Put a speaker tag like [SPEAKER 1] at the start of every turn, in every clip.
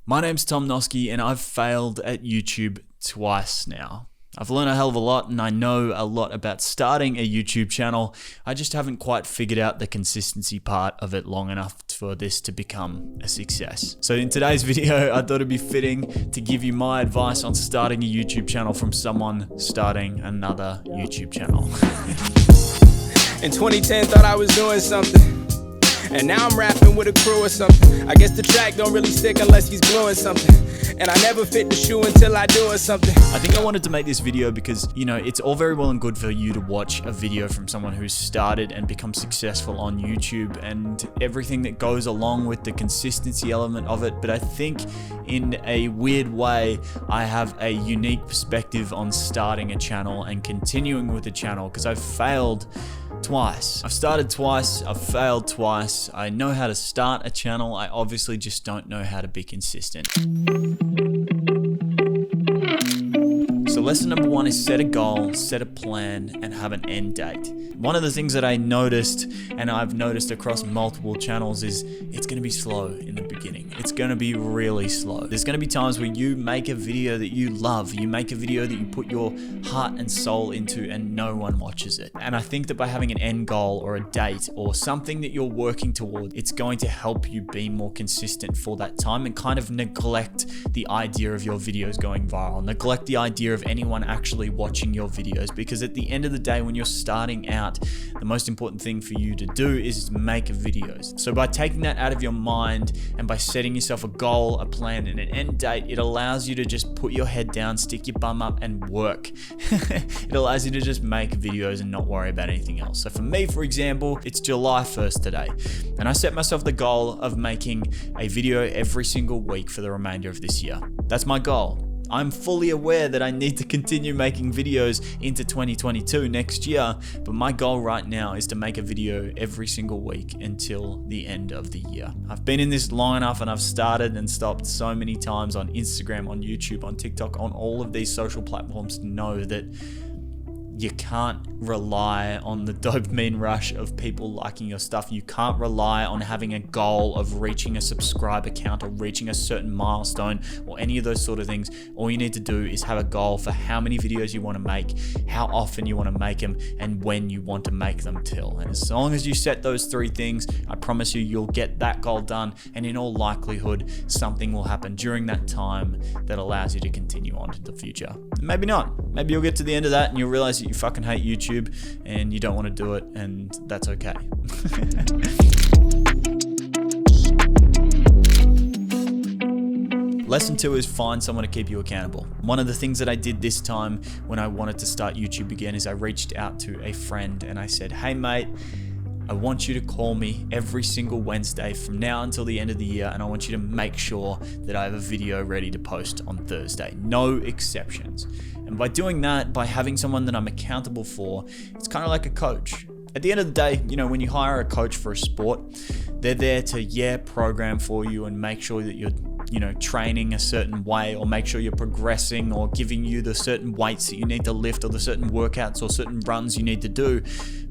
[SPEAKER 1] My name's Tom Noske and I've failed at YouTube twice now. I've learned a hell of a lot and I know a lot about starting a YouTube channel. I just haven't quite figured out the consistency part of it long enough for this to become a success. So in today's video, I thought it'd be fitting to give you my advice on starting a YouTube channel from someone starting another YouTube channel.
[SPEAKER 2] In 2010, thought I was doing something. And now I'm rapping with a crew or something. I guess the track don't really stick unless he's gluing something. And I never fit the shoe until I do it something.
[SPEAKER 1] I think I wanted to make this video because, it's all very well and good for you to watch a video from someone who's started and become successful on YouTube and everything that goes along with the consistency element of it. But I think in a weird way, I have a unique perspective on starting a channel and continuing with a channel because I've failed twice. I've started twice, I've failed twice. I know how to start a channel, I obviously just don't know how to be consistent. So lesson number one is set a goal, set a plan, and have an end date. One of the things that I noticed, and I've noticed across multiple channels, is it's going to be slow in the beginning. It's going to be really slow. There's going to be times where you make a video that you love, you make a video that you put your heart and soul into and no one watches it. And I think that by having an end goal or a date or something that you're working toward, it's going to help you be more consistent for that time and kind of neglect the idea of your videos going viral, neglect the idea of anyone actually watching your videos, because at the end of the day, when you're starting out, the most important thing for you to do is make videos. So by taking that out of your mind and by setting yourself a goal, a plan, and an end date, it allows you to just put your head down, stick your bum up, and work. It allows you to just make videos and not worry about anything else. So for me, for example, it's July 1st today, and I set myself the goal of making a video every single week for the remainder of this year. That's my goal. I'm fully aware that I need to continue making videos into 2022 next year, but my goal right now is to make a video every single week until the end of the year. I've been in this long enough and I've started and stopped so many times on Instagram, on YouTube, on TikTok, on all of these social platforms to know that you can't rely on the dopamine rush of people liking your stuff. You can't rely on having a goal of reaching a subscriber count or reaching a certain milestone or any of those sort of things. All you need to do is have a goal for how many videos you want to make, how often you want to make them, and when you want to make them till. And as long as you set those three things, I promise you, you'll get that goal done. And in all likelihood, something will happen during that time that allows you to continue on to the future. Maybe not. Maybe you'll get to the end of that and you'll realize that you fucking hate YouTube and you don't want to do it, and that's okay. Lesson 2 is find someone to keep you accountable. One of the things that I did this time when I wanted to start YouTube again is I reached out to a friend and I said, hey mate, I want you to call me every single Wednesday from now until the end of the year, and I want you to make sure that I have a video ready to post on Thursday. No exceptions. And by doing that, by having someone that I'm accountable for, it's kind of like a coach. At the end of the day, when you hire a coach for a sport, they're there to, program for you and make sure that you're training a certain way, or make sure you're progressing, or giving you the certain weights that you need to lift, or the certain workouts or certain runs you need to do.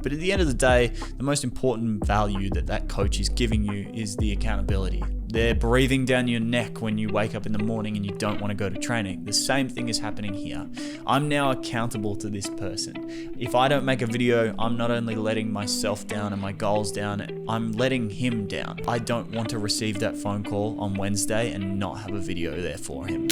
[SPEAKER 1] But at the end of the day, the most important value that coach is giving you is the accountability. They're breathing down your neck when you wake up in the morning and you don't want to go to training. The same thing is happening here. I'm now accountable to this person. If I don't make a video, I'm not only letting myself down and my goals down, I'm letting him down. I don't want to receive that phone call on Wednesday and not have a video there for him.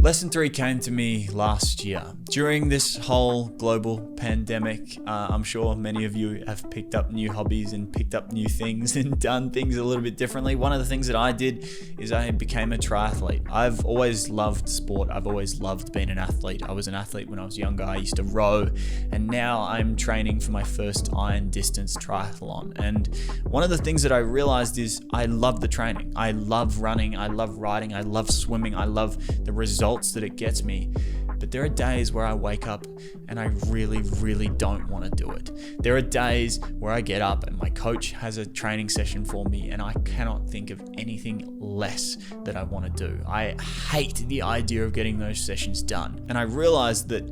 [SPEAKER 1] Lesson 3 came to me last year. During this whole global pandemic, I'm sure many of you have picked up new hobbies and picked up new things and done things a little bit differently. One of the things that I did is I became a triathlete. I've always loved sport. I've always loved being an athlete. I was an athlete when I was younger. I used to row, and now I'm training for my first iron distance triathlon. And one of the things that I realized is I love the training. I love running. I love riding. I love swimming. I love the results that it gets me. But there are days where I wake up and I really, really don't want to do it. There are days where I get up and my coach has a training session for me and I cannot think of anything less that I want to do. I hate the idea of getting those sessions done. And I realized that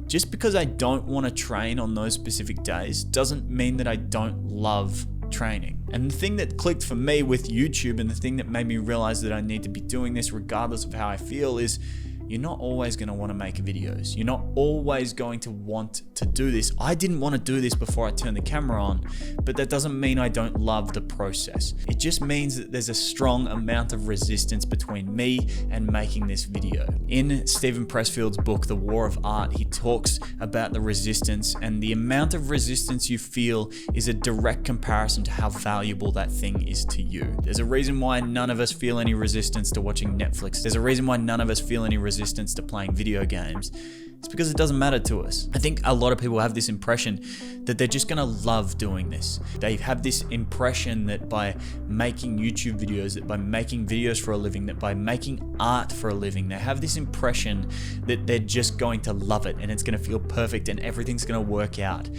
[SPEAKER 1] just because I don't want to train on those specific days doesn't mean that I don't love training. And the thing that clicked for me with YouTube, and the thing that made me realize that I need to be doing this regardless of how I feel, is you're not always going to want to make videos. You're not always going to want to do this. I didn't want to do this before I turned the camera on, but that doesn't mean I don't love the process. It just means that there's a strong amount of resistance between me and making this video. In Steven Pressfield's book, The War of Art, he talks about the resistance, and the amount of resistance you feel is a direct comparison to how valuable that thing is to you. There's a reason why none of us feel any resistance to watching Netflix. There's a reason why none of us feel any resistance to playing video games. It's because it doesn't matter to us. I think a lot of people have this impression that they're just gonna love doing this. They have this impression that by making YouTube videos, that by making videos for a living, that by making art for a living, they have this impression that they're just going to love it and it's gonna feel perfect and everything's gonna work out.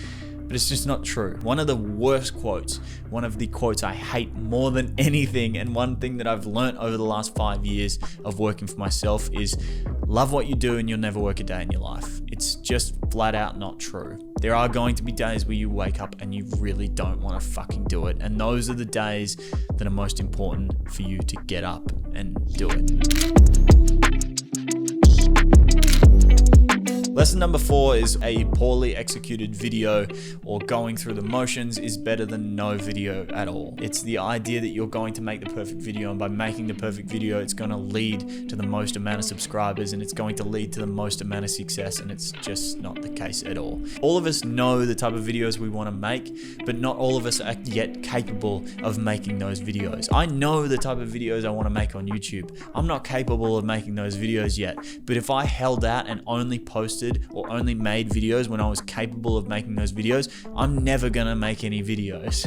[SPEAKER 1] But it's just not true. One of the worst quotes, one of the quotes I hate more than anything, and one thing that I've learned over the last 5 years of working for myself is love what you do and you'll never work a day in your life. It's just flat out not true. There are going to be days where you wake up and you really don't want to fucking do it. And those are the days that are most important for you to get up and do it. Lesson number 4 is a poorly executed video or going through the motions is better than no video at all. It's the idea that you're going to make the perfect video, and by making the perfect video, it's going to lead to the most amount of subscribers and it's going to lead to the most amount of success, and it's just not the case at all. All of us know the type of videos we want to make, but not all of us are yet capable of making those videos. I know the type of videos I want to make on YouTube. I'm not capable of making those videos yet, but if I held out and only posted or only made videos when I was capable of making those videos, I'm never gonna make any videos.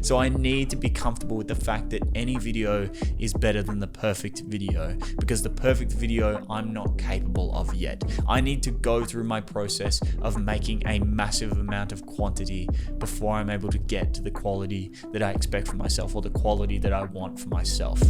[SPEAKER 1] So I need to be comfortable with the fact that any video is better than the perfect video, because the perfect video I'm not capable of yet. I need to go through my process of making a massive amount of quantity before I'm able to get to the quality that I expect for myself, or the quality that I want for myself.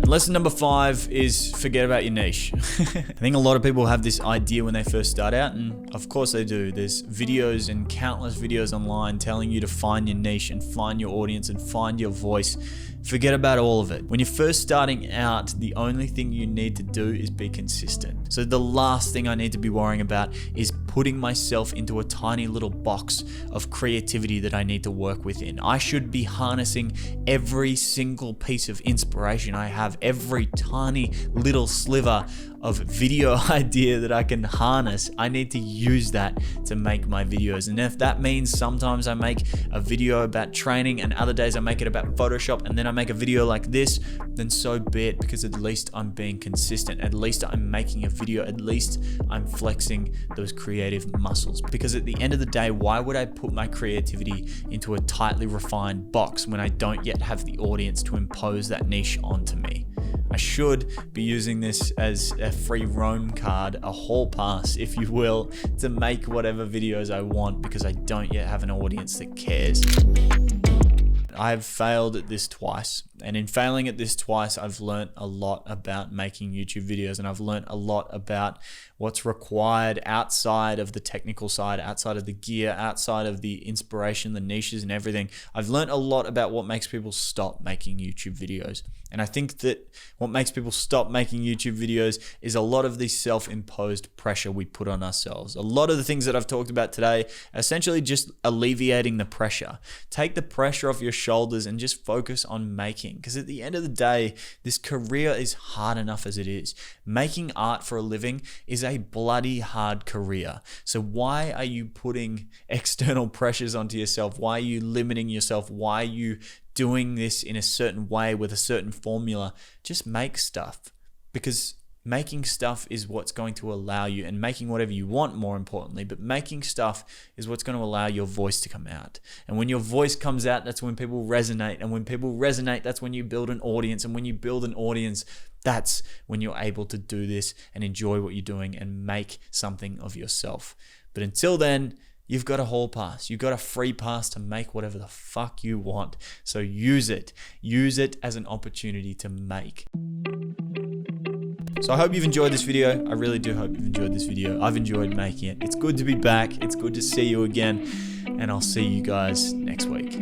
[SPEAKER 1] Lesson number 5 is forget about your niche. I think a lot of people have this idea when they first start out, and of course they do. There's videos and countless videos online telling you to find your niche and find your audience and find your voice. Forget about all of it. When you're first starting out, the only thing you need to do is be consistent. So the last thing I need to be worrying about is putting myself into a tiny little box of creativity that I need to work within. I should be harnessing every single piece of inspiration I have, every tiny little sliver of video idea that I can harness. I need to use that to make my videos. And if that means sometimes I make a video about training and other days I make it about Photoshop and then I make a video like this, then so be it, because at least I'm being consistent. At least I'm making a video. At least I'm flexing those creative muscles. Because at the end of the day, why would I put my creativity into a tightly refined box when I don't yet have the audience to impose that niche onto me? I should be using this as a free roam card, a hall pass, if you will, to make whatever videos I want, because I don't yet have an audience that cares. I've failed at this twice, and in failing at this twice, I've learned a lot about making YouTube videos, and I've learned a lot about what's required outside of the technical side, outside of the gear, outside of the inspiration, the niches and everything. I've learned a lot about what makes people stop making YouTube videos. And I think that what makes people stop making YouTube videos is a lot of the self-imposed pressure we put on ourselves. A lot of the things that I've talked about today are essentially just alleviating the pressure. Take the pressure off your shoulders and just focus on making. Because at the end of the day, this career is hard enough as it is. Making art for a living is a bloody hard career. So why are you putting external pressures onto yourself? Why are you limiting yourself? Why are you doing this in a certain way with a certain formula? Just make stuff, because making stuff is what's going to allow you, and making whatever you want more importantly, but making stuff is what's going to allow your voice to come out. And when your voice comes out, that's when people resonate. And when people resonate, that's when you build an audience. And when you build an audience, that's when you're able to do this and enjoy what you're doing and make something of yourself. But until then, you've got a hall pass. You've got a free pass to make whatever the fuck you want. So use it. Use it as an opportunity to make. So I hope you've enjoyed this video. I really do hope you've enjoyed this video. I've enjoyed making it. It's good to be back. It's good to see you again. And I'll see you guys next week.